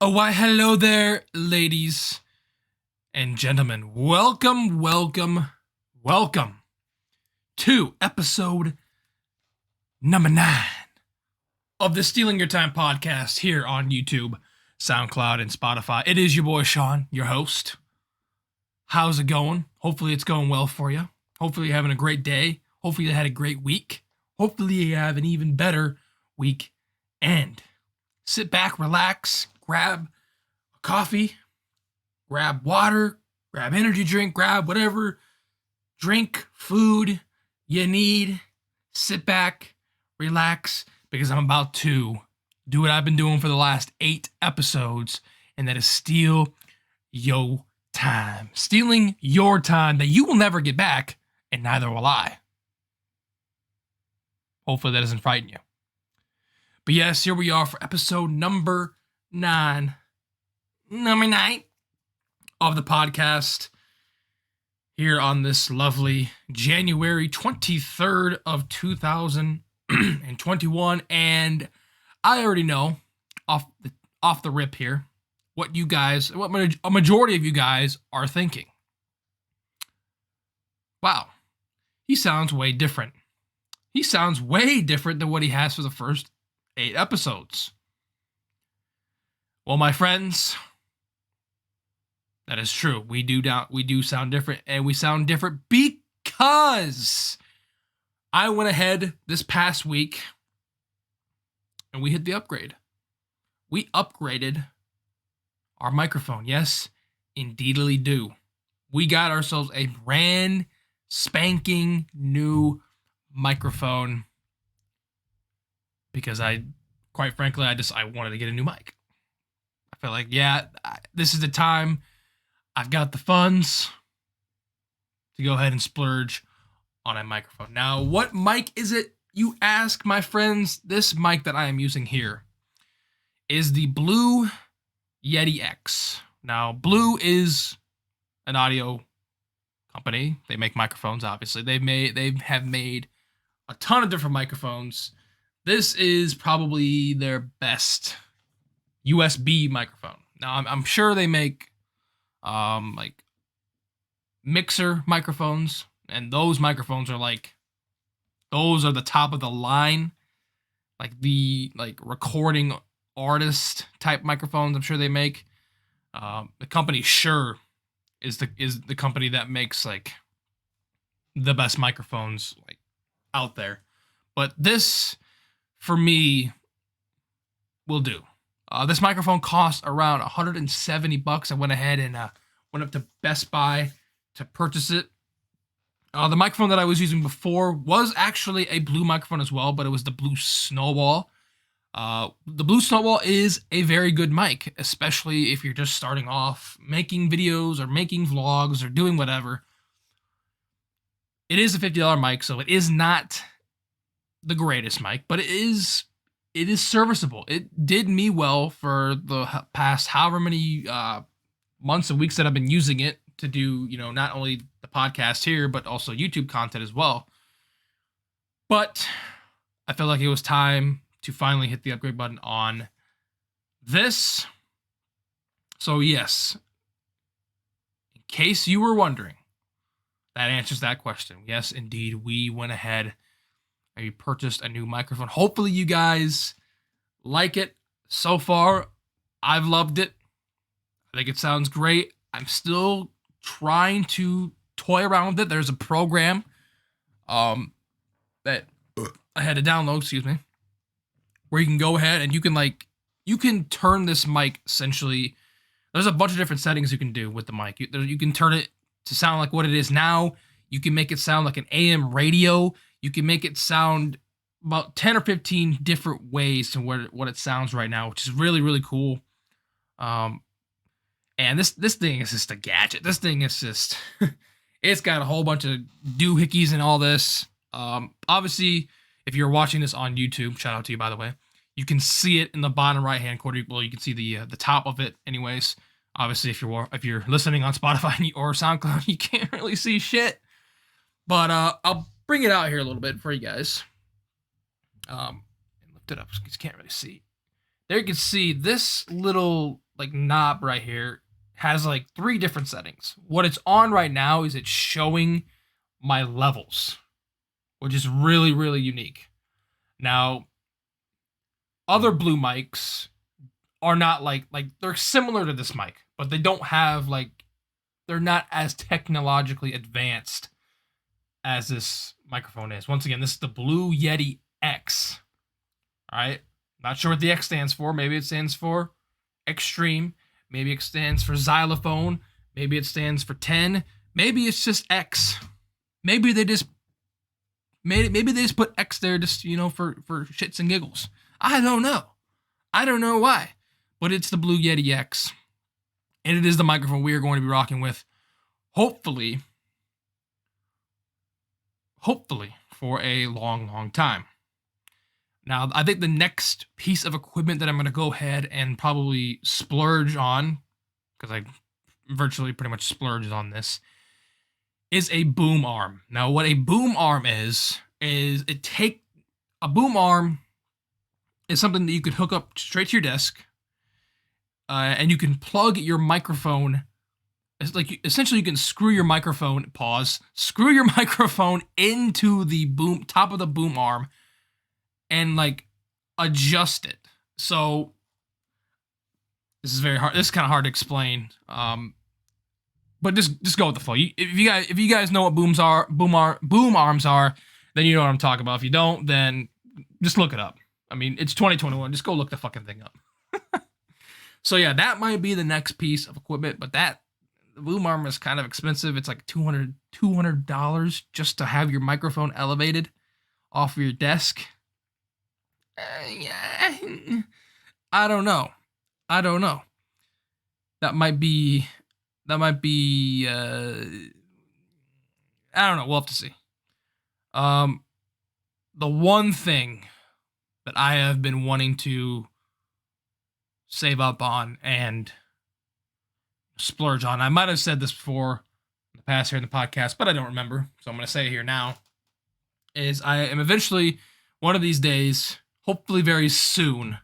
Oh, why, hello there, ladies and gentlemen. Welcome to episode number 9 of the Stealing Your Time podcast here on YouTube, SoundCloud, and Spotify. It is your boy Sean, your host. How's it going? Hopefully it's going well for you. Hopefully you're having a great day. Hopefully you had a great week. Hopefully you have an even better weekend. Sit back, relax, grab a coffee, grab water, grab energy drink, grab whatever drink, food you need. Sit back, relax, because I'm about to do what I've been doing for the last 8 episodes, and that is steal your time. Stealing your time that you will never get back, and neither will I. Hopefully that doesn't frighten you. But yes, here we are for episode number 9. Number 9 of the podcast. Here on this lovely January 23rd of 2021. And I already know off the rip here what a majority of you guys are thinking. Wow, he sounds way different. He sounds way different than what he has for the first 8 episodes. Well, my friends, that is true. We do sound different, and we sound different because I went ahead this past week and we hit the upgrade. We upgraded our microphone. Yes, indeedly do. We got ourselves a brand spanking new microphone because quite frankly, I wanted to get a new mic. I felt like, this is the time. I've got the funds to go ahead and splurge on a microphone. Now, what mic is it, you ask, my friends? This mic that I am using here is the Blue Yeti X. Now, Blue is an audio company. They make microphones, obviously. They have made a ton of different microphones. This is probably their best USB microphone. Now, I'm sure they make like mixer microphones, and those microphones are the top of the line, like the recording artist type microphones. I'm sure they make. The company Shure is the company that makes like the best microphones like out there. But this, for me, will do. This microphone cost around $170. I went ahead and went up to Best Buy to purchase it. The microphone that I was using before was actually a Blue microphone as well, but it was the Blue Snowball. The Blue Snowball is a very good mic, especially if you're just starting off making videos or making vlogs or doing whatever. It is a $50 mic, so it is not the greatest mic, but it is serviceable. It did me well for the past however many months and weeks that I've been using it to do, not only the podcast here, but also YouTube content as well. But I felt like it was time to finally hit the upgrade button on this. So yes, in case you were wondering, that answers that question. Yes, indeed, we went ahead and we purchased a new microphone. Hopefully you guys like it. So far, I've loved it. I think it sounds great. I'm still trying to toy around with it. There's a program that I had to download, where you can go ahead and you can turn this mic essentially. There's a bunch of different settings you can do with the mic. You can turn it to sound like what it is now. You can make it sound like an AM radio. You can make it sound about 10 or 15 different ways to what it sounds right now, which is really, really cool. And this thing is just a gadget. This thing is just, it's got a whole bunch of doohickeys and all this. Obviously, if you're watching this on YouTube, shout out to you, by the way, you can see it in the bottom right-hand corner. Well, you can see the top of it anyways. Obviously, if you're listening on Spotify or SoundCloud, you can't really see shit. But I'll bring it out here a little bit for you guys. And lift it up because you can't really see. There you can see this little like knob right here has like 3 different settings. What it's on right now is it's showing my levels, which is really, really unique. Now, other blue mics are not like they're similar to this mic, but they don't have like they're not as technologically advanced as this microphone is. Once again, this is the Blue Yeti X. All right, not sure what the X stands for. Maybe it stands for extreme. Maybe it stands for xylophone. Maybe it stands for 10. Maybe it's just X. Maybe they just put X there just, for shits and giggles. I don't know. I don't know why. But it's the Blue Yeti X. And it is the microphone we are going to be rocking with. Hopefully for a long, long time. Now, I think the next piece of equipment that I'm going to go ahead and probably splurge on, because I virtually pretty much splurged on this, is a boom arm. Now, what a boom arm is a boom arm is something that you could hook up straight to your desk, and you can plug your microphone. It's like essentially you can screw your microphone into the top of the boom arm and like adjust it. So this is very hard. This is kind of hard to explain. But just go with the flow. If you guys know what boom arms are, then you know what I'm talking about. If you don't, then just look it up. I mean, it's 2021. Just go look the fucking thing up. So yeah, that might be the next piece of equipment, but the boom arm is kind of expensive. It's like $200 just to have your microphone elevated off of your desk. Yeah, I don't know. That might be. I don't know. We'll have to see. The one thing that I have been wanting to save up on and splurge on, I might have said this before in the past here in the podcast, but I don't remember, so I'm going to say it here now, is I am eventually, one of these days, hopefully very soon,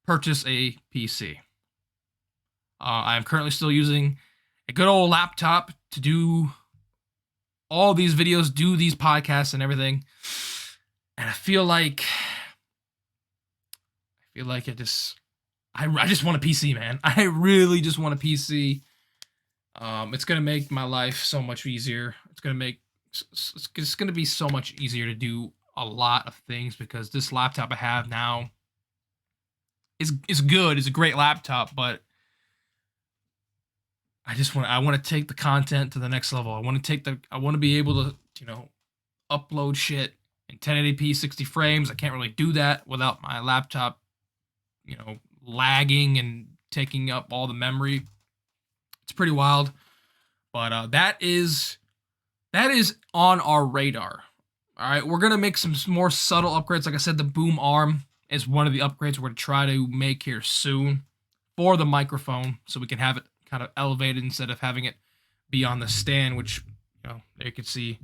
purchase a PC. I am currently still using a good old laptop to do all these videos, do these podcasts and everything. And I feel like I just want a PC, man. I really just want a PC. It's gonna make my life so much easier. It's gonna be so much easier to do a lot of things because this laptop I have now is good. It's a great laptop, but I want to take the content to the next level. I want to be able to, upload shit in 1080p 60 frames. I can't really do that without my laptop, lagging and taking up all the memory. It's pretty wild. But that is on our radar. All right, we're going to make some more subtle upgrades. Like I said, the boom arm is one of the upgrades we're going to try to make here soon for the microphone so we can have it kind of elevated instead of having it be on the stand, which, there you can see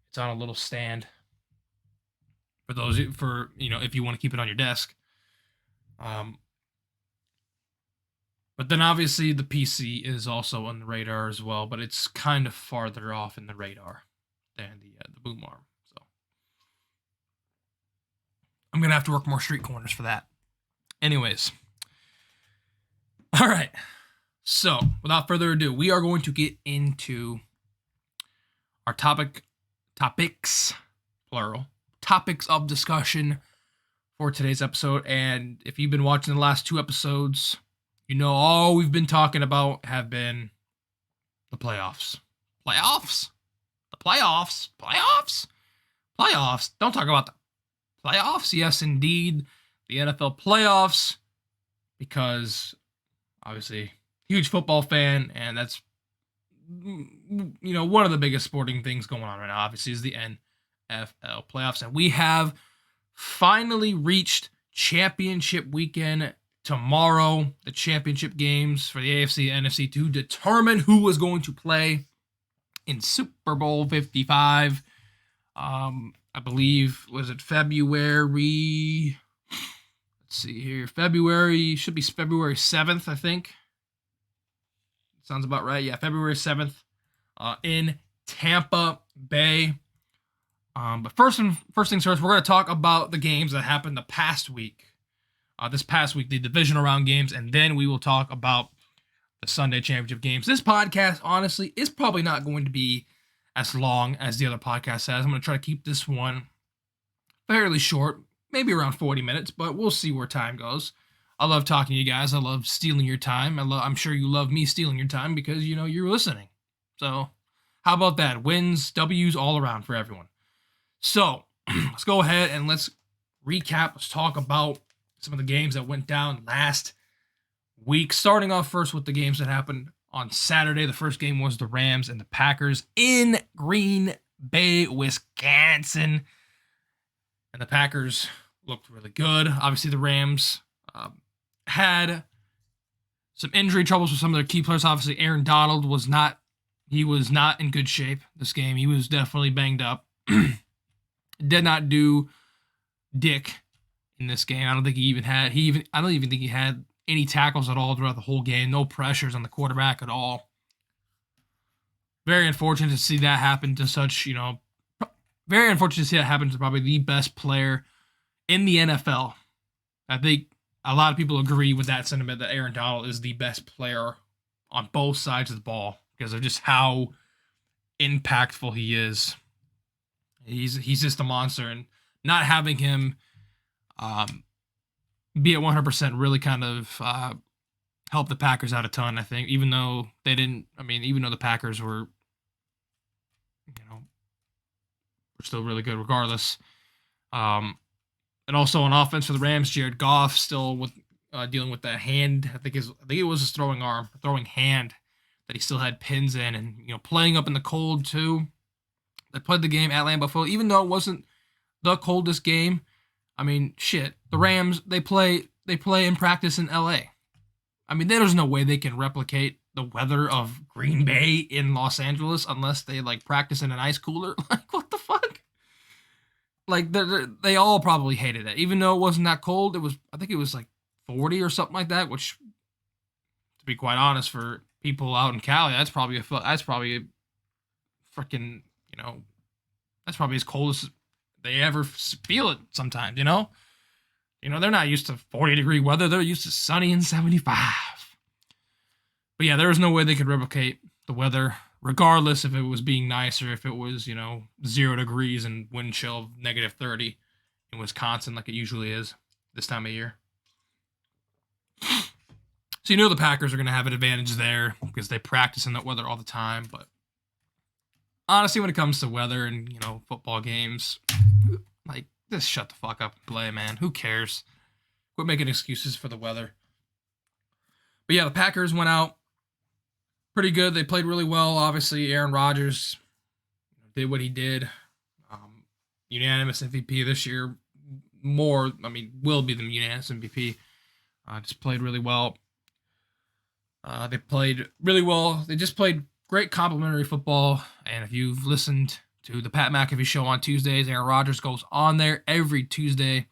it's on a little stand if you want to keep it on your desk. But then obviously the PC is also on the radar as well, but it's kind of farther off in the radar than the boom arm. So I'm going to have to work more street corners for that. Anyways. All right. So, without further ado, we are going to get into our topics, plural, topics of discussion for today's episode. And if you've been watching the last 2 episodes, all we've been talking about have been the playoffs. Playoffs? The playoffs? Playoffs? Playoffs? Don't talk about the playoffs. Yes, indeed. The NFL playoffs. Because, obviously, huge football fan, and that's, one of the biggest sporting things going on right now, obviously, is the NFL playoffs. And we have finally reached championship weekend tomorrow, the championship games for the AFC and NFC to determine who was going to play in Super Bowl 55. I believe, was it February? Let's see here. Should be February 7th, I think. Sounds about right. Yeah, February 7th in Tampa Bay. But first things first, we're going to talk about the games that happened the past week. This past week, the divisional round games, and then we will talk about the Sunday championship games. This podcast, honestly, is probably not going to be as long as the other podcast has. I'm going to try to keep this one fairly short, maybe around 40 minutes, but we'll see where time goes. I love talking to you guys. I love stealing your time. I'm sure you love me stealing your time because, you're listening. So how about that? Wins, W's all around for everyone. So let's go ahead and let's recap. Let's talk about some of the games that went down last week. Starting off first with the games that happened on Saturday. The first game was the Rams and the Packers in Green Bay, Wisconsin. And the Packers looked really good. Obviously, the Rams had some injury troubles with some of their key players. Obviously, Aaron Donald was not in good shape this game. He was definitely banged up. Did not do dick in this game. I don't think I don't even think he had any tackles at all throughout the whole game. No pressures on the quarterback at all. Very unfortunate to see that happen to very unfortunate to see that happen to probably the best player in the NFL. I think a lot of people agree with that sentiment that Aaron Donald is the best player on both sides of the ball because of just how impactful he is. He's just a monster, and not having him be at 100% really kind of helped the Packers out a ton, I think, even though the Packers were, were still really good regardless. And also on offense for the Rams, Jared Goff still with dealing with that hand. I think it was his throwing hand that he still had pins in, and playing up in the cold too. They played the game at Lambeau Field, even though it wasn't the coldest game. I mean, shit. The Rams, they play in practice in LA. I mean, there's no way they can replicate the weather of Green Bay in Los Angeles unless they practice in an ice cooler. What the fuck? They all probably hated it, even though it wasn't that cold. I think it was 40 or something like that. Which, to be quite honest, for people out in Cali, that's probably freaking that's probably as cold as they ever feel it sometimes. They're not used to 40-degree weather. They're used to sunny and 75. But yeah, there was no way they could replicate the weather, regardless if it was being nice or if it was, 0 degrees and wind chill of -30 in Wisconsin like it usually is this time of year. So the Packers are going to have an advantage there because they practice in that weather all the time. But honestly, when it comes to weather and, football games, just shut the fuck up and play, man. Who cares? Quit making excuses for the weather. But yeah, the Packers went out pretty good. They played really well. Obviously, Aaron Rodgers did what he did. Unanimous MVP this year. Will be the unanimous MVP. Just played really well. They played really well. They just played great complimentary football. And if you've listened to the Pat McAfee show on Tuesdays, Aaron Rodgers goes on there every Tuesday.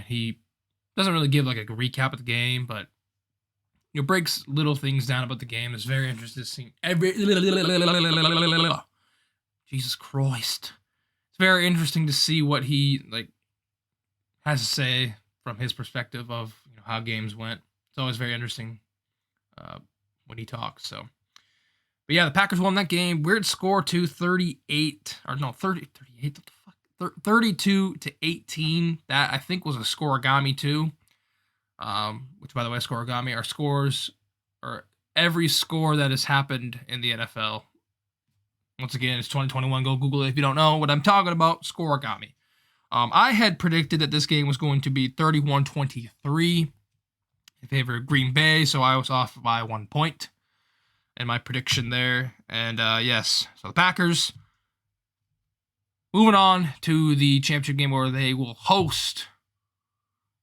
He doesn't really give a recap of the game, but breaks little things down about the game. It's very interesting. Jesus Christ. It's very interesting to see what he has to say from his perspective of how games went. It's always very interesting when he talks. So, but yeah, the Packers won that game. Weird score too, 38 or no 30, 38. What the fuck? 32-18. That I think was a scoregami too. Which by the way, scoregami are scores or every score that has happened in the NFL. Once again, it's 2021. Go Google it if you don't know what I'm talking about. Scoregami. I had predicted that this game was going to be 31-23 in favor of Green Bay, so I was off by 1 point in my prediction there. And yes, so the Packers moving on to the championship game where they will host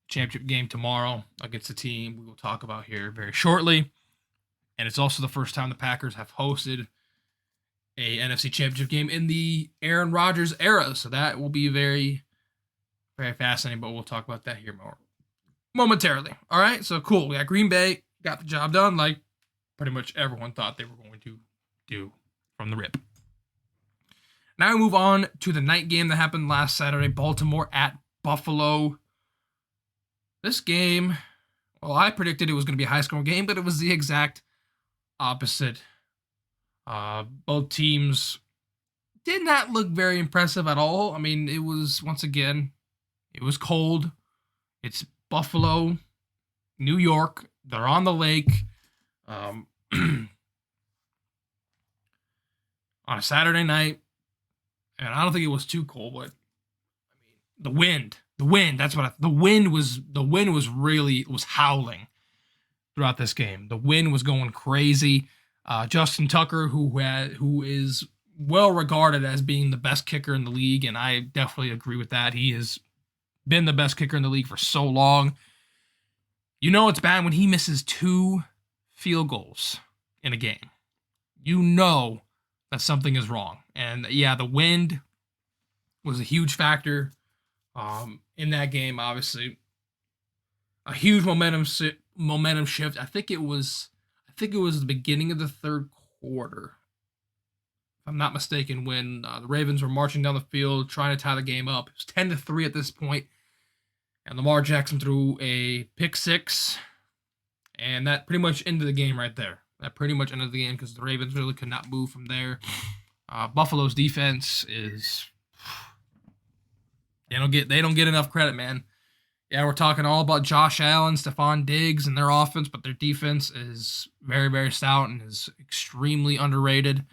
the championship game tomorrow against the team we will talk about here very shortly. And it's also the first time the Packers have hosted a NFC championship game in the Aaron Rodgers era. So that will be very, very fascinating, but we'll talk about that here more momentarily. All right, so cool. We got Green Bay, got the job done. pretty much everyone thought they were going to do from the rip. Now we move on to the night game that happened last Saturday, Baltimore at Buffalo. This game, well, I predicted it was going to be a high-scoring game, but it was the exact opposite. Both teams did not look very impressive at all. I mean, it was, once again, it was cold. It's Buffalo, New York. They're on the lake. On a Saturday night. And I don't think it was too cold, but I mean, the wind, the wind was howling throughout this game. The wind was going crazy. Justin Tucker, who is well regarded as being the best kicker in the league, and I definitely agree with that. He has been the best kicker in the league for so long. You know it's bad when he misses 2 field goals in a game. You know that something is wrong. And yeah, the wind was a huge factor in that game. Obviously, a huge momentum shift. I think it was the beginning of the third quarter, if I'm not mistaken, when the Ravens were marching down the field trying to tie the game up. It was 10-3 at this point, and Lamar Jackson threw a pick six, and that pretty much ended the game right there. That pretty much ended the game because the Ravens really could not move from there. Buffalo's defense is they don't get enough credit, man. Yeah, we're talking all about Josh Allen, Stephon Diggs, and their offense, but their defense is very, very stout and is extremely underrated.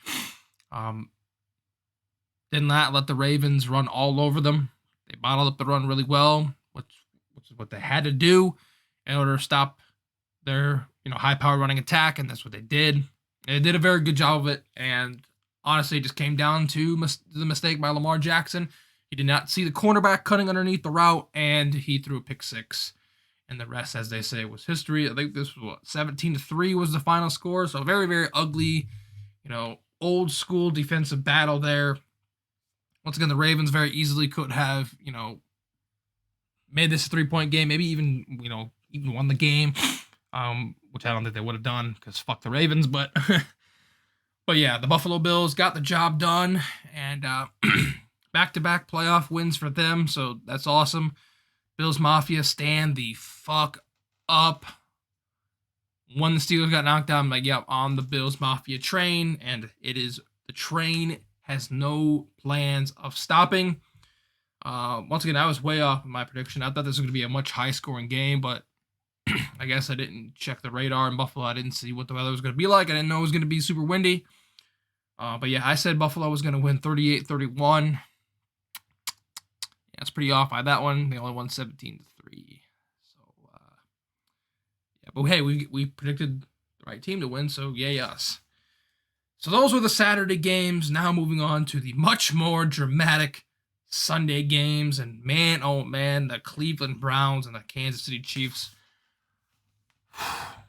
Did not let the Ravens run all over them. They bottled up the run really well, which is what they had to do in order to stop their high-powered running attack, and that's what they did. And they did a very good job of it, and honestly, it just came down to the mistake by Lamar Jackson. He did not see the cornerback cutting underneath the route, and he threw a pick six. And the rest, as they say, was history. I think this was 17-3 was the final score. So very, very ugly, old school defensive battle there. Once again, the Ravens very easily could have, made this a 3-point game, maybe even won the game, which I don't think they would have done because fuck the Ravens. But yeah, the Buffalo Bills got the job done, and back-to-back playoff wins for them, so that's awesome. Bills Mafia stand the fuck up. When the Steelers got knocked out, I'm like, yep, on the Bills Mafia train, and the train has no plans of stopping. Once again, I was way off in my prediction. I thought this was going to be a much high-scoring game, but I guess I didn't check the radar in Buffalo. I didn't see what the weather was going to be like. I didn't know it was going to be super windy. But yeah, I said Buffalo was going to win 38-31. That's pretty off by that one. They only won 17-3. So, yeah. But hey, we predicted the right team to win, so yay us. So those were the Saturday games. Now moving on to the much more dramatic Sunday games. And man, oh man, the Cleveland Browns and the Kansas City Chiefs.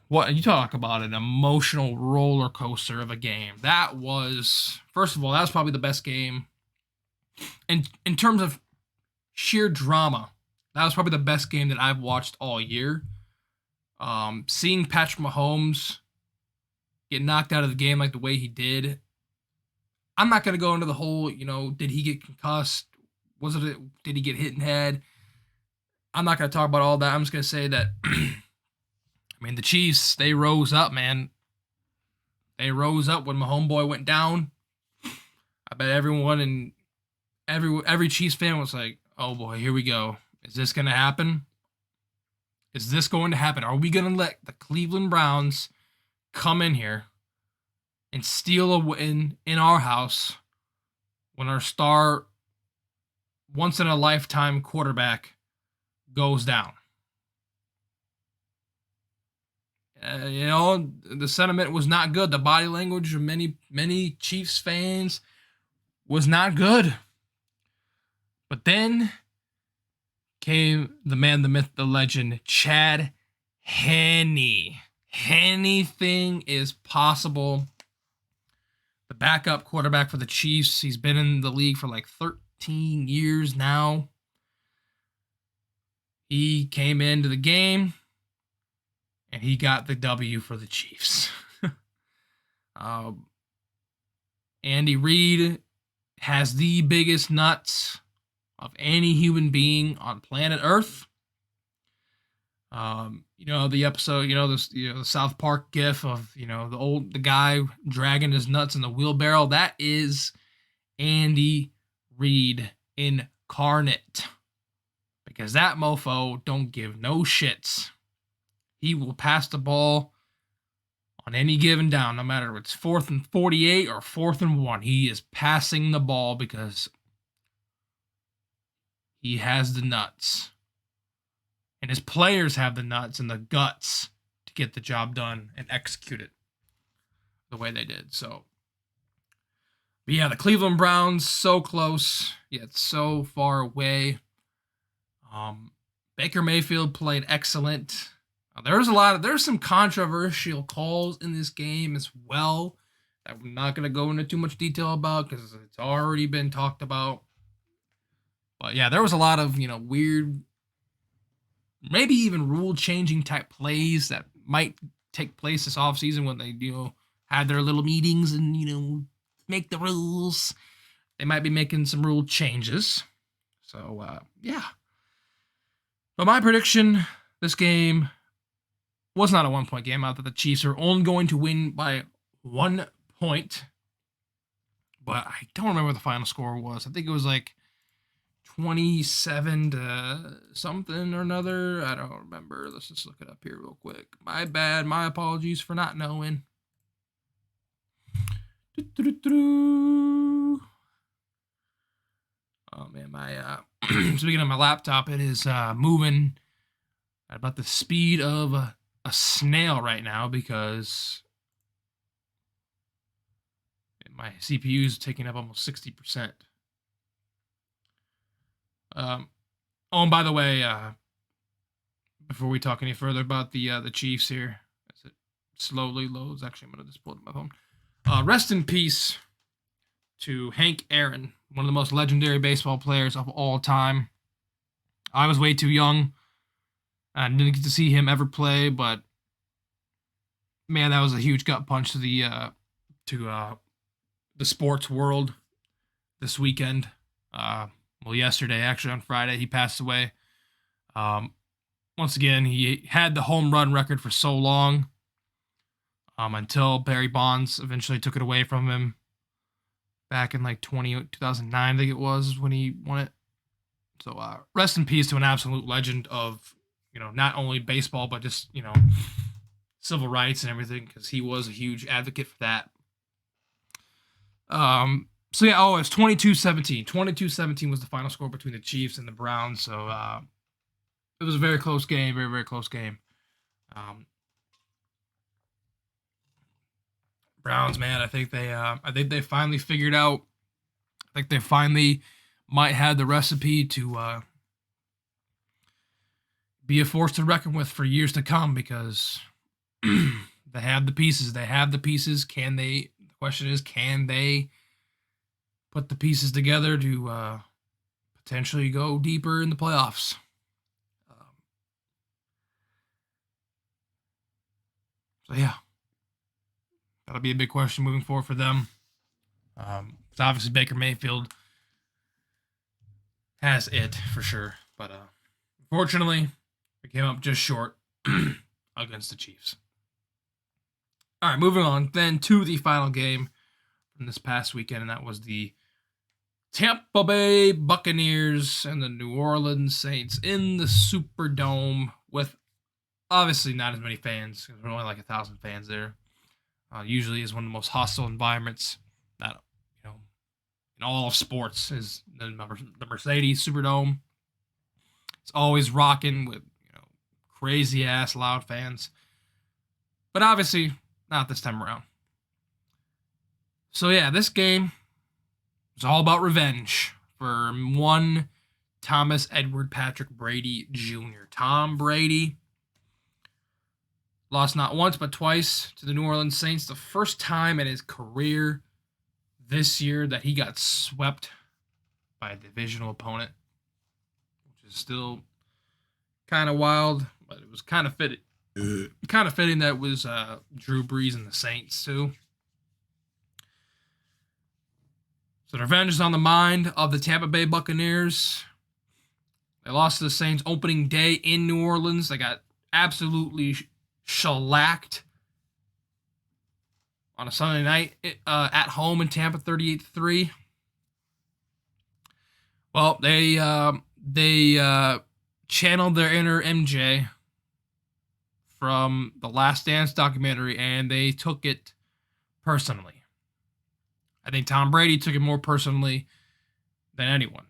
What you talk about an emotional roller coaster of a game. That was, first of all, that was probably the best game. And in terms of sheer drama, that was probably the best game that I've watched all year. Seeing Patrick Mahomes get knocked out of the game like the way he did. I'm not going to go into the whole, did he get concussed? Did he get hit in the head? I'm not going to talk about all that. I'm just going to say that, the Chiefs, they rose up, man. They rose up when my homeboy went down. I bet everyone and every Chiefs fan was like, oh boy, here we go. Is this going to happen? Is this going to happen? Are we going to let the Cleveland Browns come in here and steal a win in our house when our star, once-in-a-lifetime quarterback goes down? The sentiment was not good. The body language of many Chiefs fans was not good. But then came the man, the myth, the legend, Chad Henne. Anything is possible. The backup quarterback for the Chiefs. He's been in the league for like 13 years now. He came into the game, and he got the W for the Chiefs. Andy Reid has the biggest nuts of any human being on planet Earth. The episode, the South Park gif of, the guy dragging his nuts in the wheelbarrow. That is Andy Reid incarnate. Because that mofo don't give no shits. He will pass the ball on any given down, no matter if it's 4th and 48 or 4th and 1. He is passing the ball because he has the nuts. And his players have the nuts and the guts to get the job done and execute it the way they did. So, but yeah, the Cleveland Browns, so close, yet so far away. Baker Mayfield played excellent. There's some controversial calls in this game as well that I'm not going to go into too much detail about because it's already been talked about. But yeah, there was a lot of, weird, maybe even rule-changing type plays that might take place this offseason when they, had their little meetings and, make the rules. They might be making some rule changes. So, yeah. But my prediction, this game was not a one-point game. I thought the Chiefs are only going to win by 1 point. But I don't remember what the final score was. I think it was like 27 to something or another. I don't remember. Let's just look it up here real quick. My bad. My apologies for not knowing. Oh man, my speaking of my laptop, it is moving at about the speed of a snail right now because my CPU is taking up almost 60%. And by the way, before we talk any further about the Chiefs here, as it slowly loads, actually, I'm gonna just pull it on my phone. Rest in peace to Hank Aaron, one of the most legendary baseball players of all time. I was way too young. I didn't get to see him ever play, but man, that was a huge gut punch to the sports world this weekend. Yesterday, actually on Friday, he passed away. Once again, he had the home run record for so long until Barry Bonds eventually took it away from him back in like 2009, I think it was, when he won it. So rest in peace to an absolute legend of, not only baseball, but just, civil rights and everything, because he was a huge advocate for that. So yeah, it's 22-17. 22-17 was the final score between the Chiefs and the Browns. So it was a very close game, very, very close game. Browns, man, I think they finally figured out. I think they finally might have the recipe to be a force to reckon with for years to come because they have the pieces. They have the pieces. The question is, can they put the pieces together to potentially go deeper in the playoffs? So yeah, that'll be a big question moving forward for them. It's obviously Baker Mayfield has it for sure, but unfortunately, we came up just short against the Chiefs. All right, moving on then to the final game from this past weekend, and that was the Tampa Bay Buccaneers and the New Orleans Saints in the Superdome with obviously not as many fans. There's only like 1,000 fans there. Usually is one of the most hostile environments that, in all of sports is the Mercedes Superdome. It's always rocking with, crazy ass loud fans. But obviously not this time around. So yeah, this game was all about revenge for one Thomas Edward Patrick Brady Jr. Tom Brady lost not once but twice to the New Orleans Saints. The first time in his career this year that he got swept by a divisional opponent, which is still kind of wild, but it was kind of fitting. Kind of fitting that it was Drew Brees and the Saints too. So the revenge is on the mind of the Tampa Bay Buccaneers. They lost to the Saints opening day in New Orleans. They got absolutely shellacked on a Sunday night at home in Tampa, 38-3. Well, they channeled their inner MJ from the Last Dance documentary, and they took it personally. I think Tom Brady took it more personally than anyone,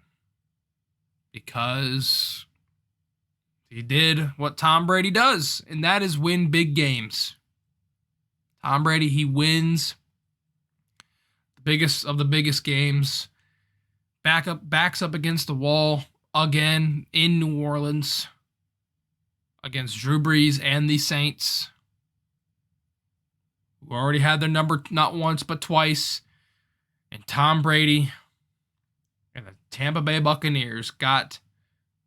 because he did what Tom Brady does, and that is win big games. Tom Brady, he wins the biggest of the biggest games, backs up against the wall again in New Orleans against Drew Brees and the Saints, who already had their number not once but twice. And Tom Brady and the Tampa Bay Buccaneers got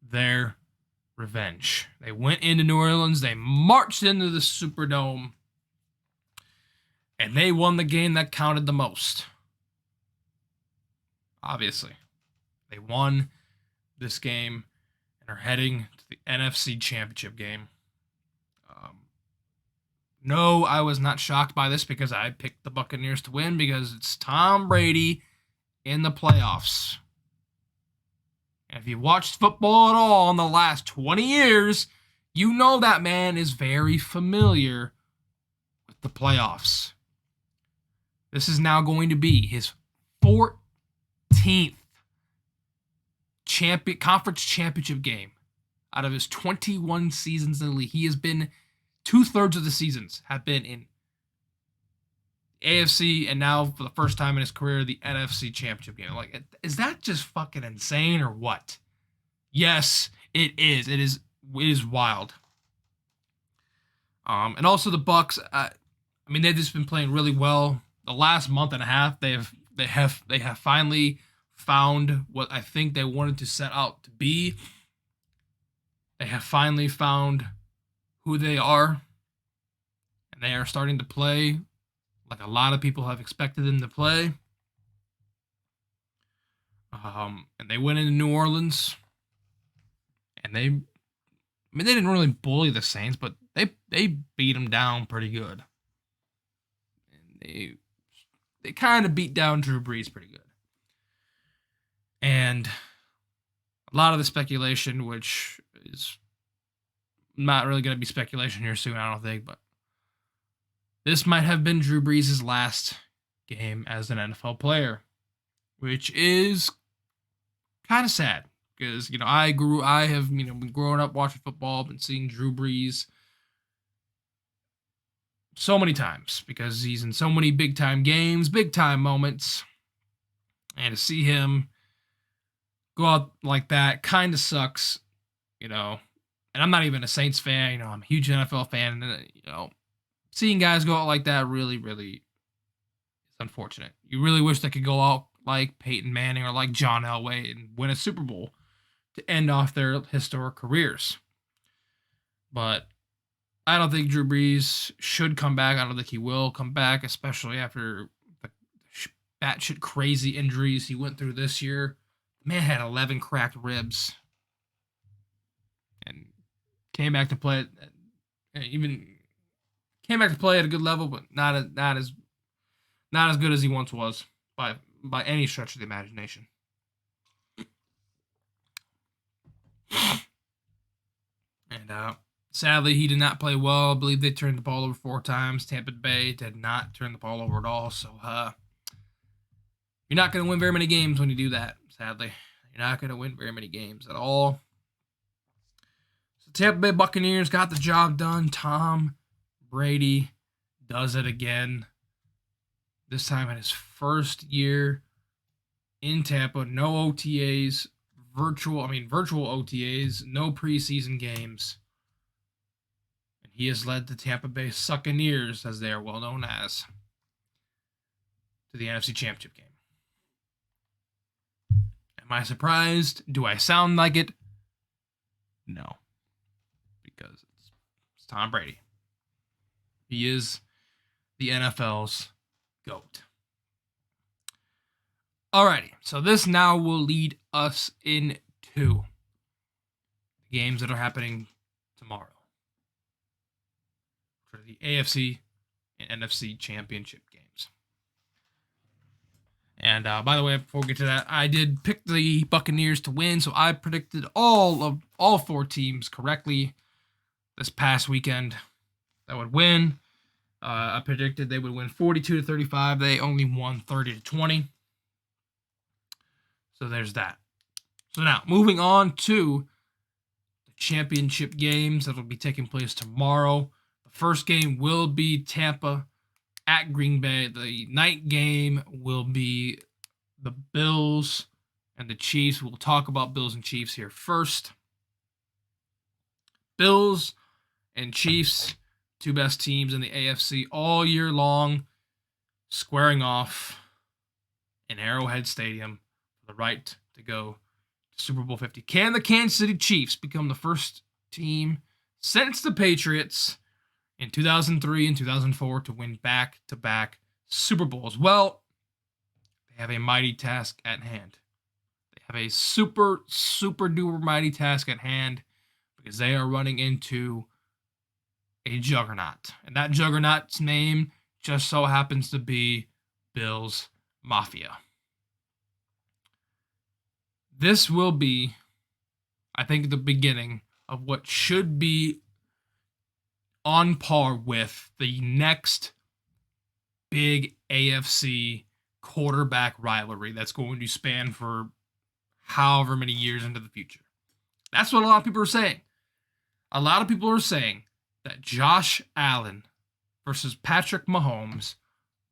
their revenge. They went into New Orleans, they marched into the Superdome, and they won the game that counted the most. Obviously, they won this game and are heading to the NFC Championship game. No, I was not shocked by this because I picked the Buccaneers to win, because it's Tom Brady in the playoffs. And if you watched football at all in the last 20 years, you know that man is very familiar with the playoffs. This is now going to be his 14th conference championship game out of his 21 seasons in the league. He has been 2/3 of the seasons have been in AFC, and now for the first time in his career, the NFC Championship game. Like, is that just fucking insane or what? Yes, it is. It is wild. And also the Bucs. They've just been playing really well. The last month and a half, they have finally found what I think they wanted to set out to be. They have finally found who they are, and they are starting to play like a lot of people have expected them to play. And they went into New Orleans, and they didn't really bully the Saints, but they beat them down pretty good. And they kind of beat down Drew Brees pretty good. And a lot of the speculation, which is not really going to be speculation here soon, I don't think, but this might have been Drew Brees' last game as an NFL player, which is kind of sad, because I have been growing up watching football, been seeing Drew Brees so many times because he's in so many big time games, big time moments, and to see him go out like that kind of sucks, And I'm not even a Saints fan, I'm a huge NFL fan, and seeing guys go out like that really, really is unfortunate. You really wish they could go out like Peyton Manning or like John Elway and win a Super Bowl to end off their historic careers. But I don't think Drew Brees should come back. I don't think he will come back, especially after the batshit crazy injuries he went through this year. The man had 11 cracked ribs and came back to play at a good level, but not as good as he once was by any stretch of the imagination. And sadly, he did not play well. I believe they turned the ball over 4 times. Tampa Bay did not turn the ball over at all. So you're not going to win very many games when you do that, sadly. You're not going to win very many games at all. So Tampa Bay Buccaneers got the job done. Tom Brady does it again. This time in his first year in Tampa. No OTAs. Virtual OTAs. No preseason games. And he has led the Tampa Bay Succaneers, as they are well known as, to the NFC Championship game. Am I surprised? Do I sound like it? No. Because it's Tom Brady. He is the NFL's GOAT. Alrighty, so this now will lead us into the games that are happening tomorrow for the AFC and NFC championship games. And by the way, before we get to that, I did pick the Buccaneers to win, so I predicted all 4 teams correctly this past weekend that would win. I predicted they would win 42-35. They only won 30-20. So there's that. So now, moving on to the championship games that will be taking place tomorrow. The first game will be Tampa at Green Bay. The night game will be the Bills and the Chiefs. We'll talk about Bills and Chiefs here first. Bills and Chiefs, 2 best teams in the AFC all year long, squaring off in Arrowhead Stadium for the right to go to Super Bowl 50. Can the Kansas City Chiefs become the first team since the Patriots in 2003 and 2004 to win back-to-back Super Bowls? Well, they have a mighty task at hand. They have a super duper mighty task at hand because they are running into a juggernaut. And that juggernaut's name just so happens to be Bills Mafia. This will be, I think, the beginning of what should be on par with the next big AFC quarterback rivalry that's going to span for however many years into the future. That's what a lot of people are saying. A lot of people are saying that Josh Allen versus Patrick Mahomes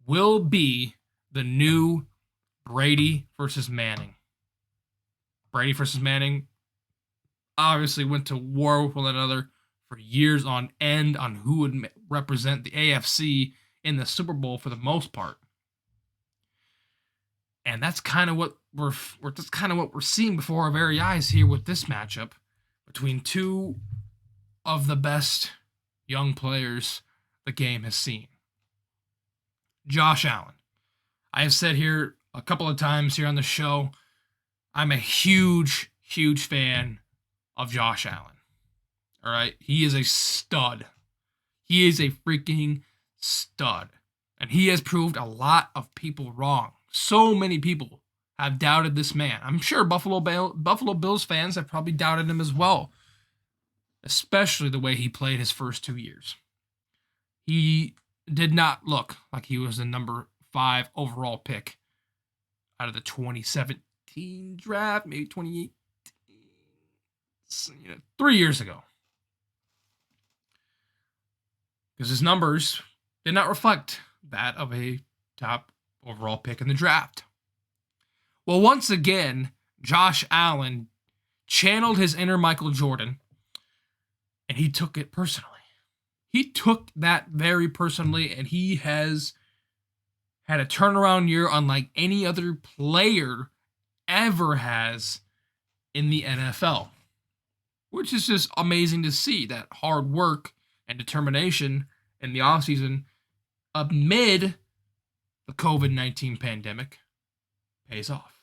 will be the new Brady versus Manning. Brady versus Manning obviously went to war with one another for years on end on who would represent the AFC in the Super Bowl for the most part. And that's kind of what we're seeing before our very eyes here with this matchup between 2 of the best young players the game has seen. Josh Allen. I have said here a couple of times here on the show, I'm a huge fan of Josh Allen. All right? He is a stud. He is a freaking stud. And he has proved a lot of people wrong. So many people have doubted this man. I'm sure Buffalo Bills fans have probably doubted him as well, especially the way he played his first 2 years. He did not look like he was the number 5 overall pick out of the 2017 draft, maybe 2018, 3 years ago. Because his numbers did not reflect that of a top overall pick in the draft. Well, once again, Josh Allen channeled his inner Michael Jordan, and he took it personally. He took that very personally, and he has had a turnaround year unlike any other player ever has in the NFL, which is just amazing to see. That hard work and determination in the offseason amid the COVID-19 pandemic pays off.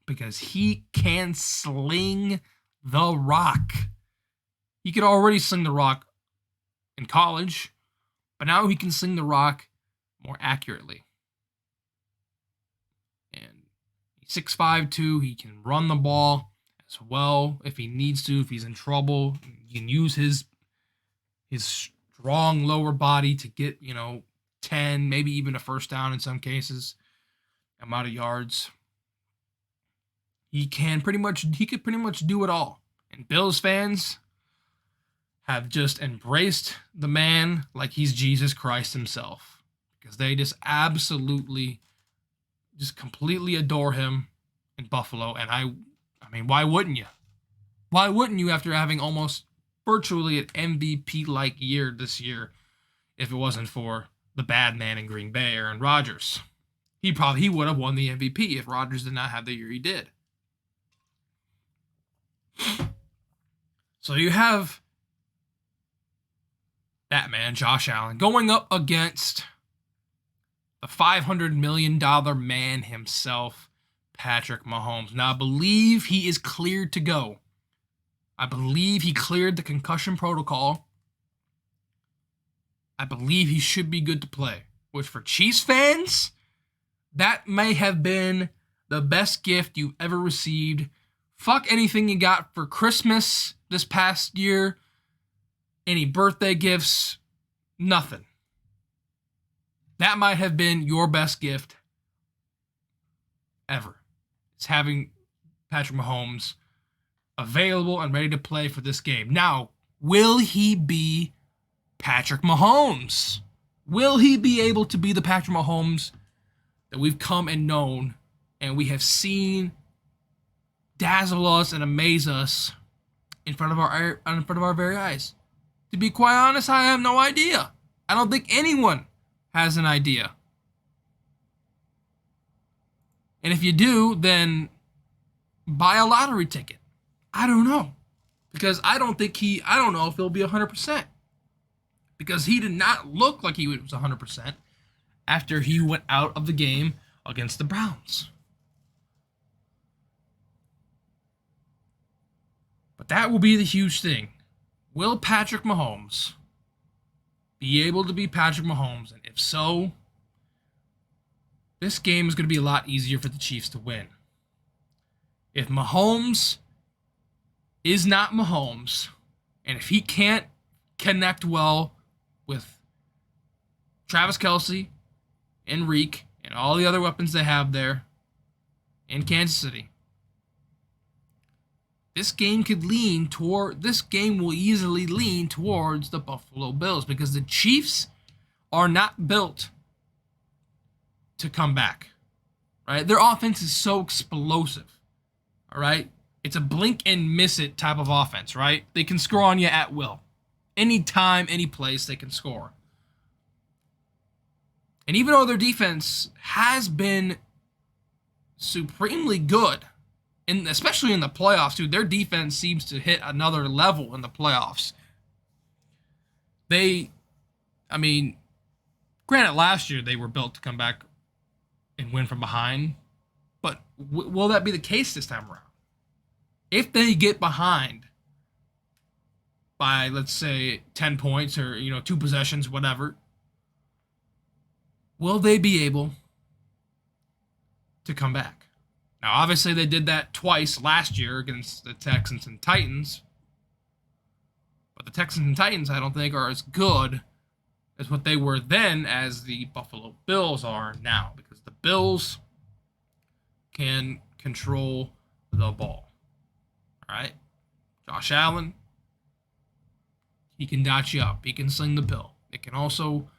Because he can sling the rock. He could already sling the rock in college, but now he can sling the rock more accurately. And he's 6'5", too. He can run the ball as well if he needs to, if he's in trouble. He can use his strong lower body to get, 10, maybe even a first down in some cases, amount of yards. He could pretty much do it all. And Bills fans have just embraced the man like he's Jesus Christ himself. Because they just absolutely, just completely adore him in Buffalo. And I mean, why wouldn't you? Why wouldn't you after having almost virtually an MVP-like year this year if it wasn't for the bad man in Green Bay, Aaron Rodgers? He would have won the MVP if Rodgers did not have the year he did. So you have that man, Josh Allen, going up against the $500 million man himself, Patrick Mahomes. Now, I believe he is cleared to go. I believe he cleared the concussion protocol. I believe he should be good to play. Which, for Chiefs fans, that may have been the best gift you've ever received. Fuck anything you got for Christmas this past year. Any birthday gifts. Nothing. That might have been your best gift ever. It's having Patrick Mahomes available and ready to play for this game. Now, will he be Patrick Mahomes? Will he be able to be the Patrick Mahomes that we've come and known and we have seen dazzle us and amaze us in front of our very eyes? To be quite honest, I have no idea. I don't think anyone has an idea. And if you do, then buy a lottery ticket. I don't know. Because I don't know if he'll be 100%. Because he did not look like he was 100% after he went out of the game against the Browns. But that will be the huge thing. Will Patrick Mahomes be able to be Patrick Mahomes? And if so, this game is going to be a lot easier for the Chiefs to win. If Mahomes is not Mahomes, and if he can't connect well with Travis Kelce and Reek and all the other weapons they have there in Kansas City, this game will easily lean towards the Buffalo Bills because the Chiefs are not built to come back, right? Their offense is so explosive, all right? It's a blink and miss it type of offense, right? They can score on you at will. Anytime, any place, they can score. And even though their defense has been supremely good, especially in the playoffs, dude, their defense seems to hit another level in the playoffs. Granted, last year they were built to come back and win from behind, but will that be the case this time around? If they get behind by, let's say, 10 points or, 2 possessions, whatever, will they be able to come back? Now, obviously, they did that twice last year against the Texans and Titans. But the Texans and Titans, I don't think, are as good as what they were then as the Buffalo Bills are now. Because the Bills can control the ball. All right? Josh Allen, he can dot you up. He can sling the pill. They can also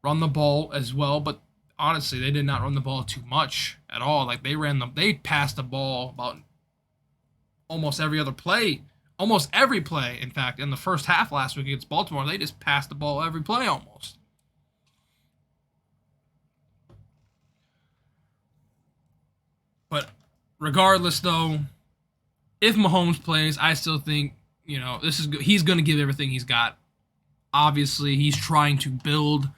run the ball as well, but honestly, they did not run the ball too much at all. Like, they passed the ball about almost every other play. Almost every play, in fact, in the first half last week against Baltimore, they just passed the ball every play almost. But regardless, though, if Mahomes plays, I still think, he's going to give everything he's got. Obviously, he is trying to build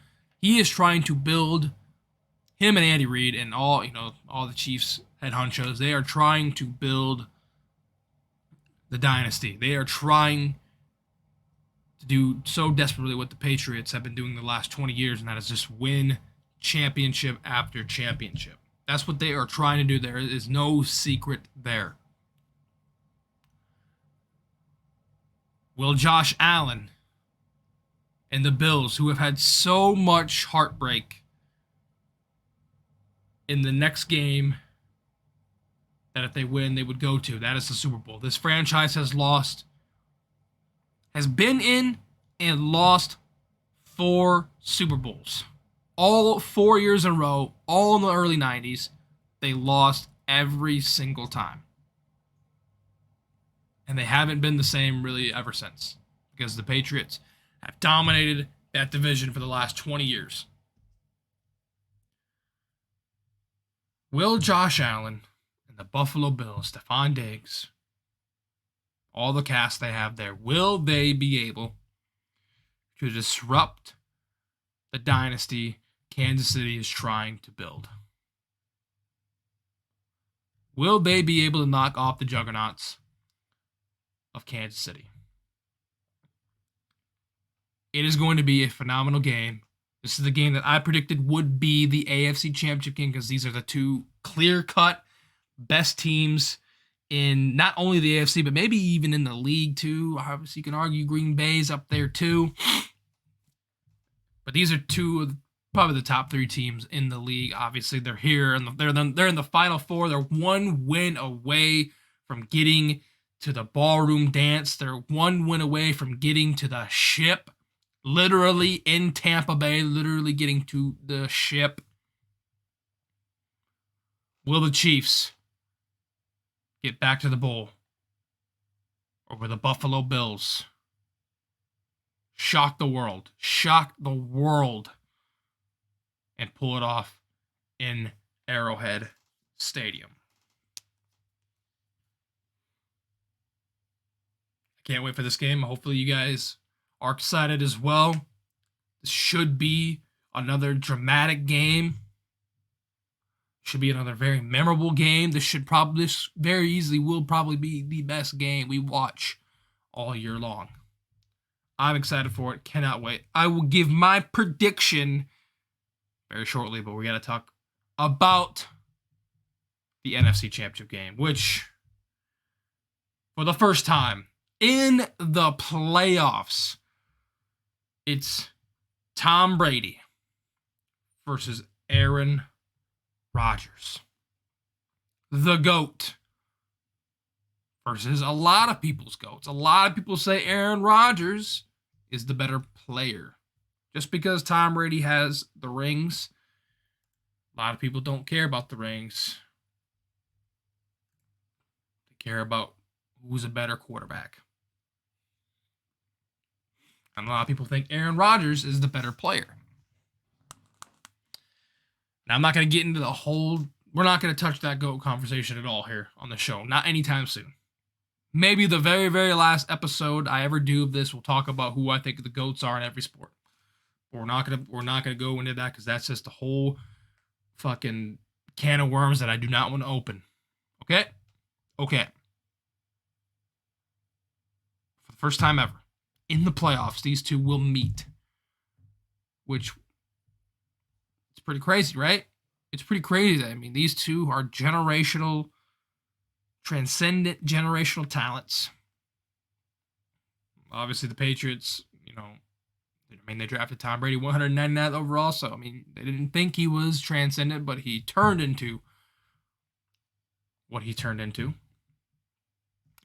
him and Andy Reid and all the Chiefs head honchos. They are trying to build the dynasty. They are trying to do so desperately what the Patriots have been doing the last 20 years, and that is just win championship after championship. That's what they are trying to do. There is no secret there. Will Josh Allen and the Bills, who have had so much heartbreak in the next game that if they win, they would go to, that is the Super Bowl. This franchise has been in and lost 4 Super Bowls. All 4 years in a row, all in the early 90s, they lost every single time. And they haven't been the same really ever since. Because the Patriots have dominated that division for the last 20 years. Will Josh Allen and the Buffalo Bills, Stephon Diggs, all the cast they have there, will they be able to disrupt the dynasty Kansas City is trying to build. Will they be able to knock off the juggernauts of Kansas City? It is going to be a phenomenal game. This is the game that I predicted would be the AFC Championship game because these are the two clear-cut best teams in not only the AFC, but maybe even in the league too. Obviously, you can argue Green Bay's up there too. But these are two of probably the top three teams in the league. Obviously, they're here and they're in the Final Four. They're one win away from getting to the ballroom dance. They're one win away from getting to the ship. Literally in Tampa Bay, literally getting to the ship. Will the Chiefs get back to the bowl? Or will the Buffalo Bills shock the world? Shock the world and pull it off in Arrowhead Stadium. I can't wait for this game. Hopefully you guys are excited as well. This should be another dramatic game. Should be another very memorable game. This very easily will probably be the best game we watch all year long. I'm excited for it. Cannot wait. I will give my prediction very shortly, but we got to talk about the NFC Championship game, which for the first time in the playoffs, it's Tom Brady versus Aaron Rodgers. The GOAT versus a lot of people's GOATs. A lot of people say Aaron Rodgers is the better player. Just because Tom Brady has the rings, a lot of people don't care about the rings. They care about who's a better quarterback. And a lot of people think Aaron Rodgers is the better player. Now, I'm not going to get into we're not going to touch that GOAT conversation at all here on the show. Not anytime soon. Maybe the very, very last episode I ever do of this, we'll talk about who I think the GOATs are in every sport. But we're not gonna go into that because that's just a whole fucking can of worms that I do not want to open. Okay? Okay. For the first time ever, in the playoffs, these two will meet. Which, it's pretty crazy, right? It's pretty crazy. I mean, these two are transcendent generational talents. Obviously, the Patriots, they drafted Tom Brady 199th overall, so, they didn't think he was transcendent, but he turned into what he turned into.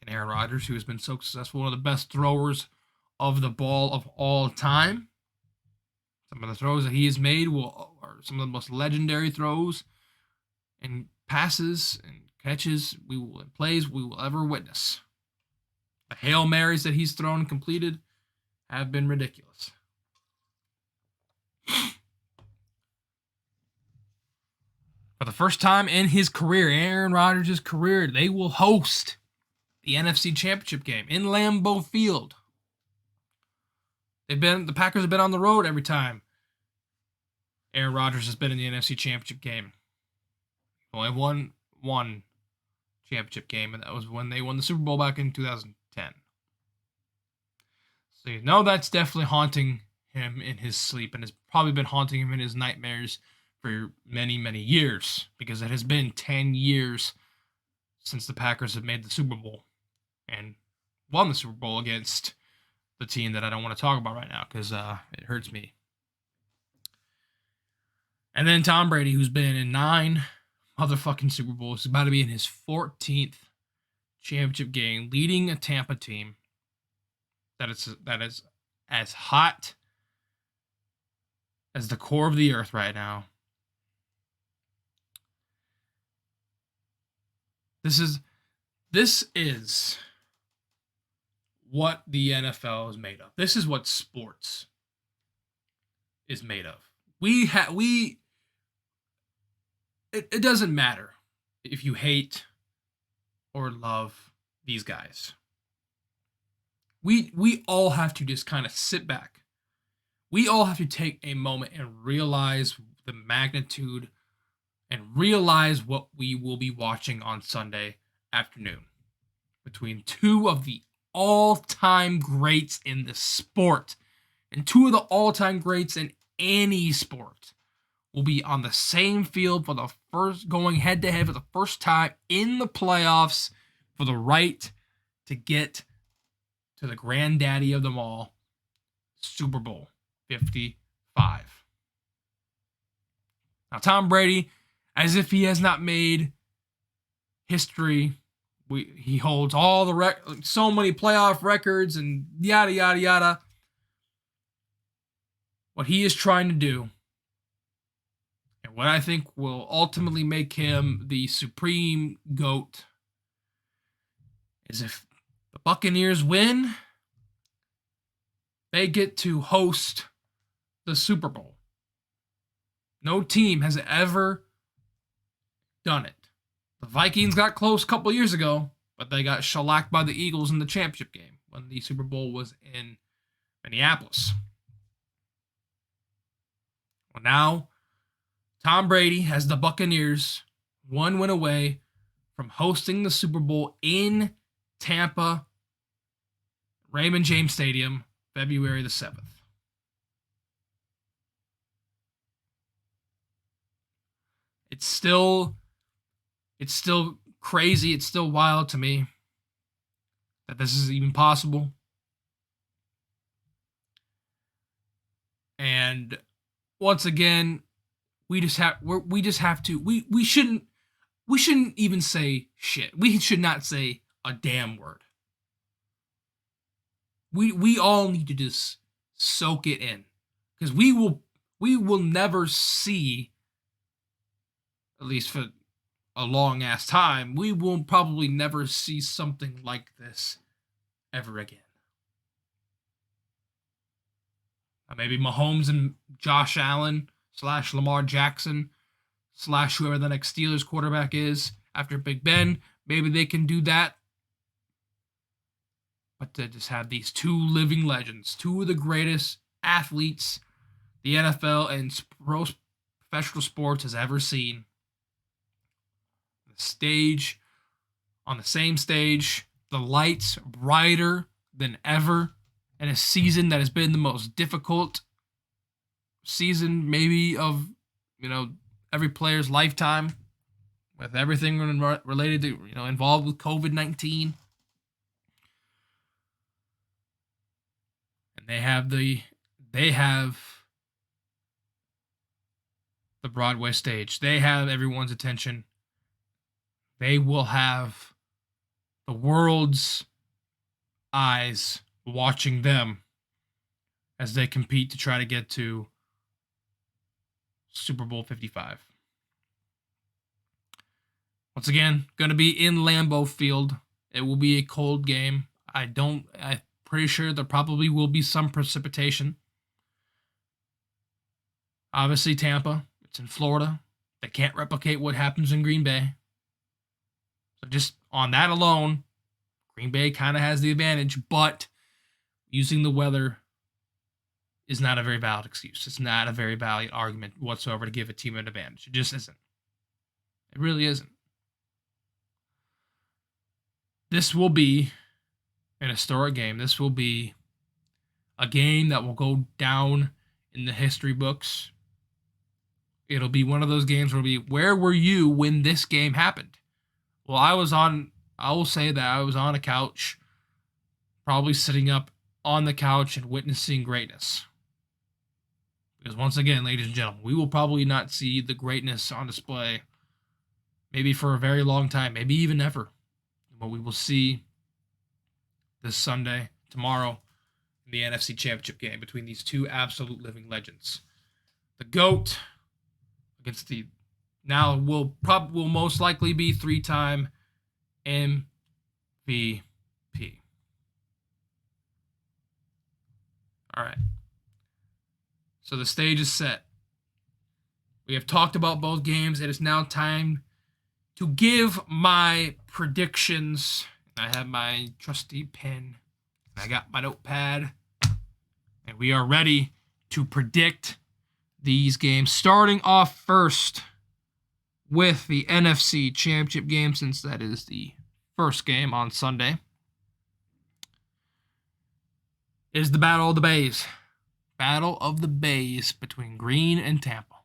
And Aaron Rodgers, who has been so successful, one of the best throwers of the ball of all time. Some of the throws that he has made are some of the most legendary throws and passes and catches plays we will ever witness. The Hail Marys that he's thrown and completed have been ridiculous. For the first time in his career, Aaron Rodgers' career, they will host the NFC Championship game in Lambeau Field. The Packers have been on the road every time Aaron Rodgers has been in the NFC Championship game. Only won one championship game, and that was when they won the Super Bowl back in 2010. So that's definitely haunting him in his sleep, and has probably been haunting him in his nightmares for many, many years, because it has been 10 years since the Packers have made the Super Bowl and won the Super Bowl against the team that I don't want to talk about right now because it hurts me. And then Tom Brady, who's been in 9 motherfucking Super Bowls, is about to be in his 14th championship game, leading a Tampa team that is as hot as the core of the earth right now. This is what the NFL is made of. This is what sports is made of. It doesn't matter if you hate or love these guys. We all have to just kind of sit back. We all have to take a moment and realize the magnitude and realize what we will be watching on Sunday afternoon between two of the all-time greats in the sport and two of the all-time greats in any sport will be on the same field for the first, going head-to-head for the first time in the playoffs for the right to get to the granddaddy of them all, Super Bowl 55. Now, Tom Brady, as if he has not made history, he holds all the so many playoff records and yada, yada, yada. What he is trying to do, and what I think will ultimately make him the supreme GOAT, is if the Buccaneers win, they get to host the Super Bowl. No team has ever done it. The Vikings got close a couple years ago, but they got shellacked by the Eagles in the championship game when the Super Bowl was in Minneapolis. Well, now, Tom Brady has the Buccaneers one win away from hosting the Super Bowl in Tampa, Raymond James Stadium, February the 7th. It's still crazy. It's still wild to me that this is even possible. And once again, we shouldn't even say shit. We should not say a damn word. We all need to just soak it in, because we will never see, at least for a long ass time, we will probably never see something like this ever again. Maybe Mahomes and Josh Allen / Lamar Jackson / whoever the next Steelers quarterback is after Big Ben, maybe they can do that. But to just have these two living legends, two of the greatest athletes the NFL and professional sports has ever seen, on the same stage, the lights brighter than ever, in a season that has been the most difficult season maybe of, every player's lifetime, with everything related to, involved with COVID-19. And they have the Broadway stage. They have everyone's attention. They will have the world's eyes watching them as they compete to try to get to Super Bowl 55. Once again, going to be in Lambeau Field. It will be a cold game. I'm pretty sure there probably will be some precipitation. Obviously, Tampa, it's in Florida. They can't replicate what happens in Green Bay. So just on that alone, Green Bay kind of has the advantage, but using the weather is not a very valid excuse. It's not a very valid argument whatsoever to give a team an advantage. It just isn't. It really isn't. This will be an historic game. This will be a game that will go down in the history books. It'll be one of those games where were you when this game happened? Well, I will say that I was on a couch, probably sitting up on the couch and witnessing greatness. Because once again, ladies and gentlemen, we will probably not see the greatness on display maybe for a very long time, maybe even ever. But we will see this Sunday, tomorrow, in the NFC Championship game between these two absolute living legends. The GOAT against the now will most likely be 3-time MVP. All right. So the stage is set. We have talked about both games. It is now time to give my predictions. I have my trusty pen. I got my notepad. And we are ready to predict these games. Starting off first with the NFC Championship game, since that is the first game on Sunday, is the Battle of the Bays. Battle of the Bays between Green and Tampa.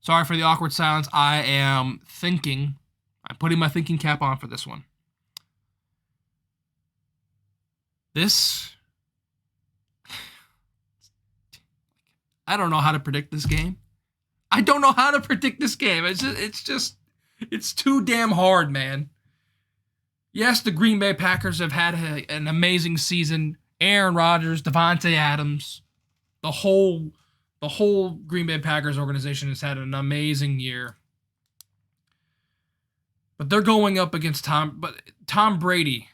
Sorry for the awkward silence. I am thinking. I'm putting my thinking cap on for this one. I don't know how to predict this game. It's too damn hard, man. Yes, the Green Bay Packers have had an amazing season. Aaron Rodgers, Devontae Adams, the whole Green Bay Packers organization has had an amazing year. But they're going up against Tom Brady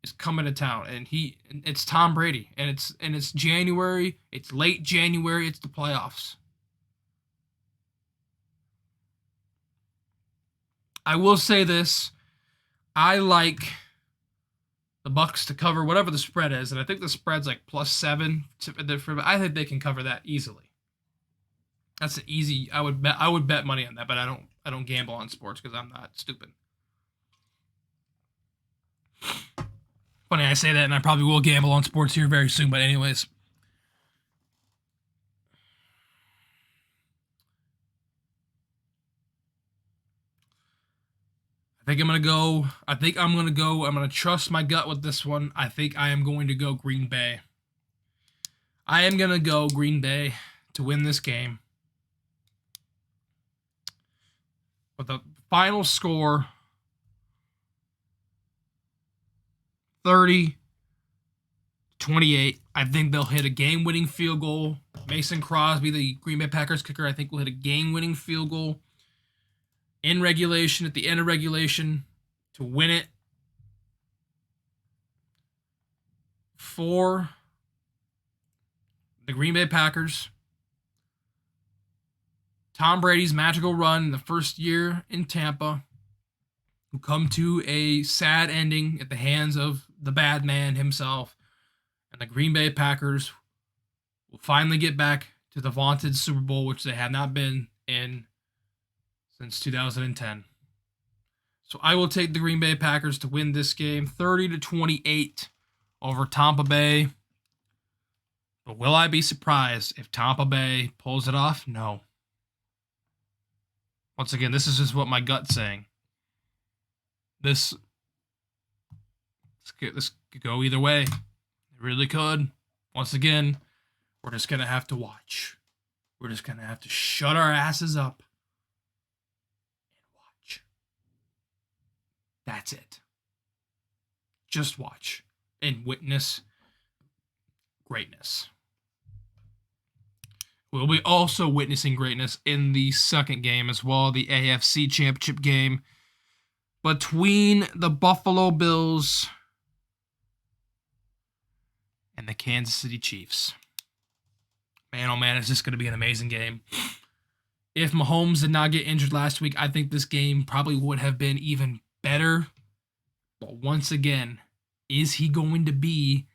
is coming to town, and it's Tom Brady, and it's January, it's late January, it's the playoffs. I will say this, I like the Bucs to cover whatever the spread is, and I think the spread's like +7. I think they can cover that easily. That's an easy. I would bet money on that, but I don't gamble on sports because I'm not stupid. Funny I say that, and I probably will gamble on sports here very soon. But anyways, I'm gonna go. I'm gonna trust my gut with this one. I think I am going to go Green Bay. I am gonna go Green Bay to win this game. But the final score, 30-28. I think they'll hit a game-winning field goal. Mason Crosby, the Green Bay Packers kicker, I think will hit a game-winning field goal in regulation, at the end of regulation, to win it for the Green Bay Packers. Tom Brady's magical run in the first year in Tampa will come to a sad ending at the hands of the bad man himself. And the Green Bay Packers will finally get back to the vaunted Super Bowl, which they had not been in since 2010. So I will take the Green Bay Packers to win this game 30-28 over Tampa Bay. But will I be surprised if Tampa Bay pulls it off? No. Once again, this is just what my gut's saying. This could go either way. It really could. Once again, we're just going to have to watch. We're just going to have to shut our asses up and watch. That's it. Just watch and witness greatness. We'll be also witnessing greatness in the second game as well, the AFC Championship game between the Buffalo Bills and the Kansas City Chiefs. Man, oh man, it's just going to be an amazing game. If Mahomes did not get injured last week, I think this game probably would have been even better. But once again, is he going to be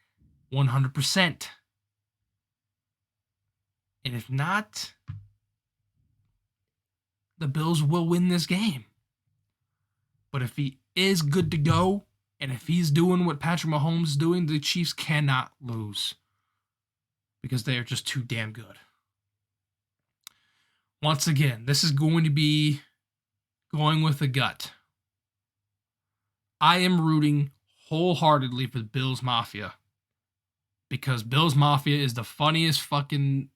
100%? And if not, the Bills will win this game. But if he is good to go, and if he's doing what Patrick Mahomes is doing, the Chiefs cannot lose. Because they are just too damn good. Once again, this is going to be going with the gut. I am rooting wholeheartedly for the Bills Mafia. Because Bills Mafia is the funniest fucking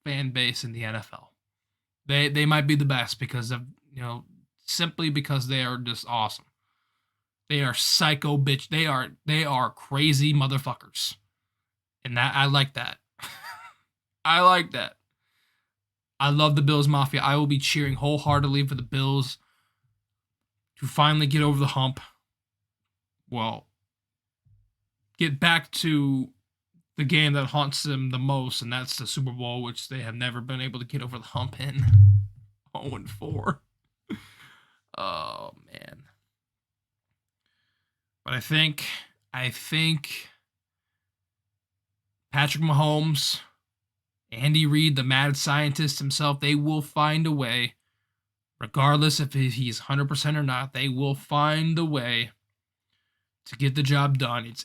fan base in the NFL. They might be the best because of, simply because they are just awesome. They are psycho bitch. They are crazy motherfuckers. And that I like that. I like that. I love the Bills Mafia. I will be cheering wholeheartedly for the Bills to finally get over the hump. Well, get back to the game that haunts them the most, and that's the Super Bowl, which they have never been able to get over the hump in. 0-4. Oh, But I think Patrick Mahomes, Andy Reid, the mad scientist himself, they will find a way, regardless if he's 100% or not, they will find a way to get the job done. It's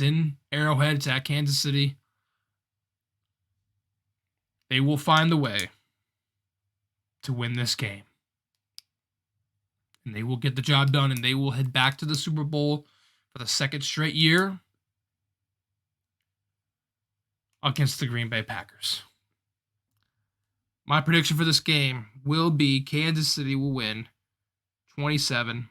in Arrowhead, it's at Kansas City. They will find the way to win this game. And they will get the job done, and they will head back to the Super Bowl for the second straight year against the Green Bay Packers. My prediction for this game will be Kansas City will win 27-24.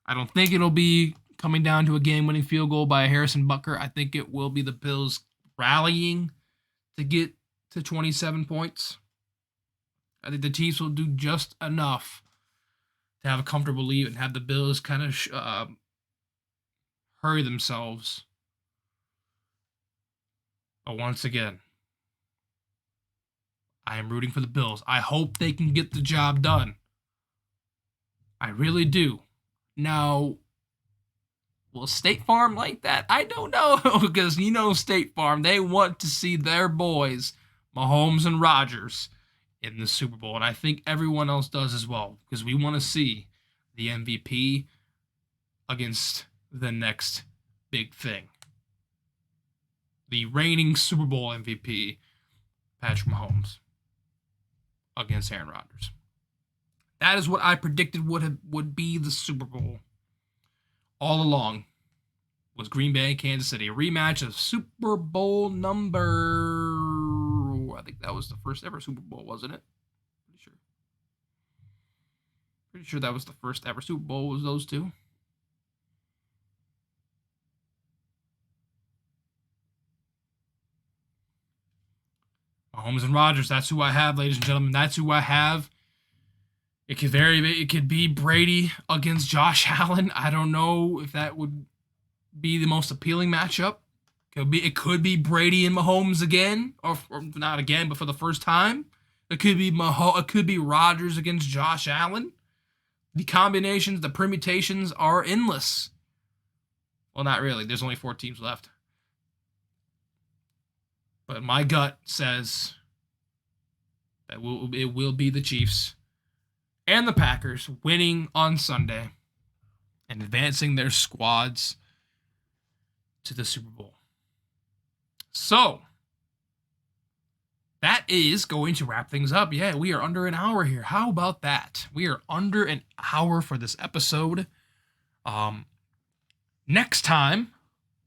I don't think it'll be coming down to a game-winning field goal by Harrison Butker. I think it will be the Bills rallying to get to 27 points. I think the Chiefs will do just enough to have a comfortable lead and have the Bills kind of hurry themselves. But once again, I am rooting for the Bills. I hope they can get the job done. I really do. Now, will State Farm like that? I don't know, because State Farm, they want to see their boys, Mahomes and Rodgers, in the Super Bowl, and I think everyone else does as well, because we want to see the MVP against the next big thing. The reigning Super Bowl MVP, Patrick Mahomes, against Aaron Rodgers. That is what I predicted would be the Super Bowl all along, was Green Bay and Kansas City. A rematch of Super Bowl number... I think that was the first ever Super Bowl, wasn't it? Pretty sure that was the first ever Super Bowl, was those two. Mahomes and Rodgers, that's who I have, ladies and gentlemen. That's who I have. It could be Brady against Josh Allen. I don't know if that would be the most appealing matchup. It could be Brady and Mahomes again, or not again, but for the first time. It could be Rodgers against Josh Allen. The combinations, the permutations are endless. Well, not really. There's only 4 teams left. But my gut says that it will be the Chiefs and the Packers winning on Sunday and advancing their squads to the Super Bowl. So, that is going to wrap things up. Yeah, we are under an hour here. How about that? We are under an hour for this episode. Next time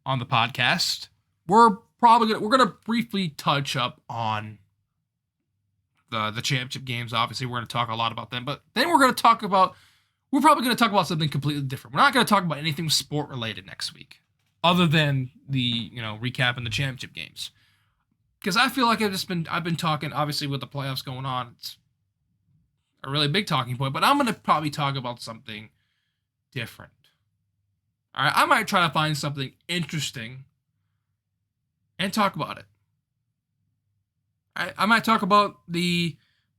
on the podcast, we're gonna briefly touch up on the championship games. Obviously, we're gonna talk a lot about them, but then we're probably gonna talk about something completely different. We're not gonna talk about anything sport related next week, other than the recapping the championship games. Because I feel like I've been talking, obviously with the playoffs going on, it's a really big talking point, but I'm going to probably talk about something different. All right, I might try to find something interesting and talk about it. I might talk about the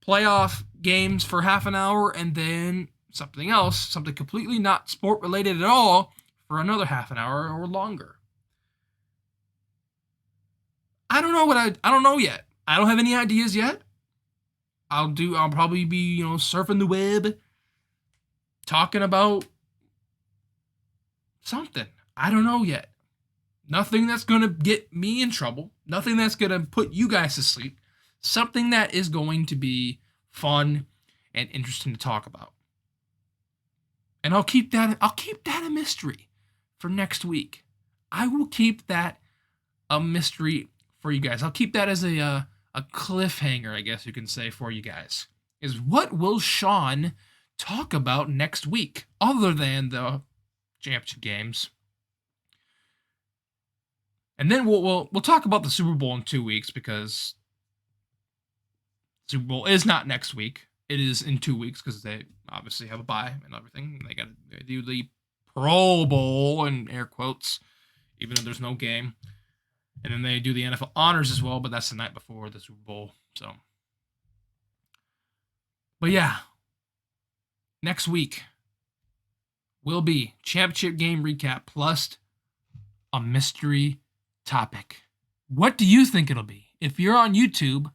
playoff games for half an hour and then something else, something completely not sport related at all, for another half an hour or longer. I don't know yet. I don't have any ideas yet. I'll probably be, surfing the web, talking about something. I don't know yet. Nothing that's going to get me in trouble. Nothing that's going to put you guys to sleep. Something that is going to be fun and interesting to talk about. And I'll keep that a mystery for next week. I will keep that a mystery for you guys. I'll keep that as a cliffhanger, I guess you can say, for you guys. Is what will Shawn talk about next week, other than the championship games? And then we'll talk about the Super Bowl in 2 weeks, because Super Bowl is not next week. It is in 2 weeks, because they obviously have a bye and everything. They got to do the Pro Bowl, in air quotes, even though there's no game. And then they do the NFL Honors as well, but that's the night before the Super Bowl. So, but yeah, next week, will be championship game recap plus a mystery topic. What do you think it'll be? If you're on YouTube,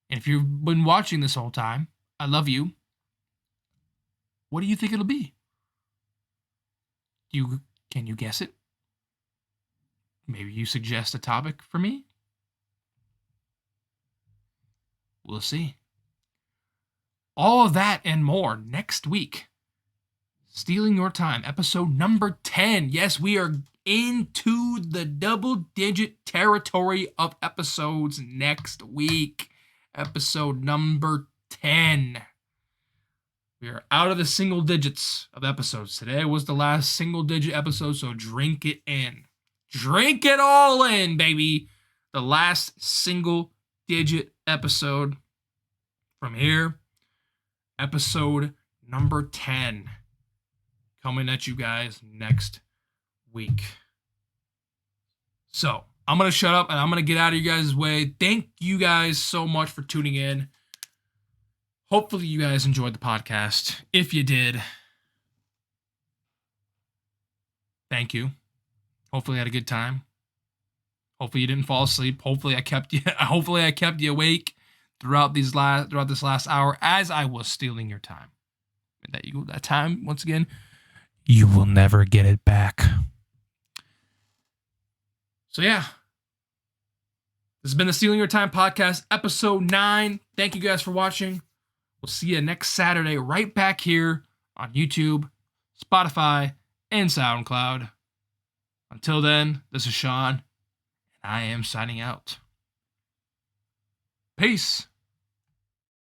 and if you've been watching this whole time, I love you. What do you think it'll be? Can you guess it? Maybe you suggest a topic for me? We'll see. All of that and more next week. Stealing Your Time, episode number 10. Yes, we are into the double-digit territory of episodes next week. Episode number 10. We are out of the single digits of episodes. Today was the last single-digit episode, so drink it in. Drink it all in, baby. The last single-digit episode. From here, episode number 10. Coming at you guys next week. So, I'm going to shut up and I'm going to get out of you guys' way. Thank you guys so much for tuning in. Hopefully you guys enjoyed the podcast. If you did, thank you. Hopefully you had a good time. Hopefully you didn't fall asleep. Hopefully I kept you awake throughout this last hour as I was stealing your time. That time, once again, you will never get it back. So yeah, this has been the Stealing Your Time podcast, episode 9. Thank you guys for watching. We'll see you next Saturday right back here on YouTube, Spotify, and SoundCloud. Until then, this is Sean, and I am signing out. Peace.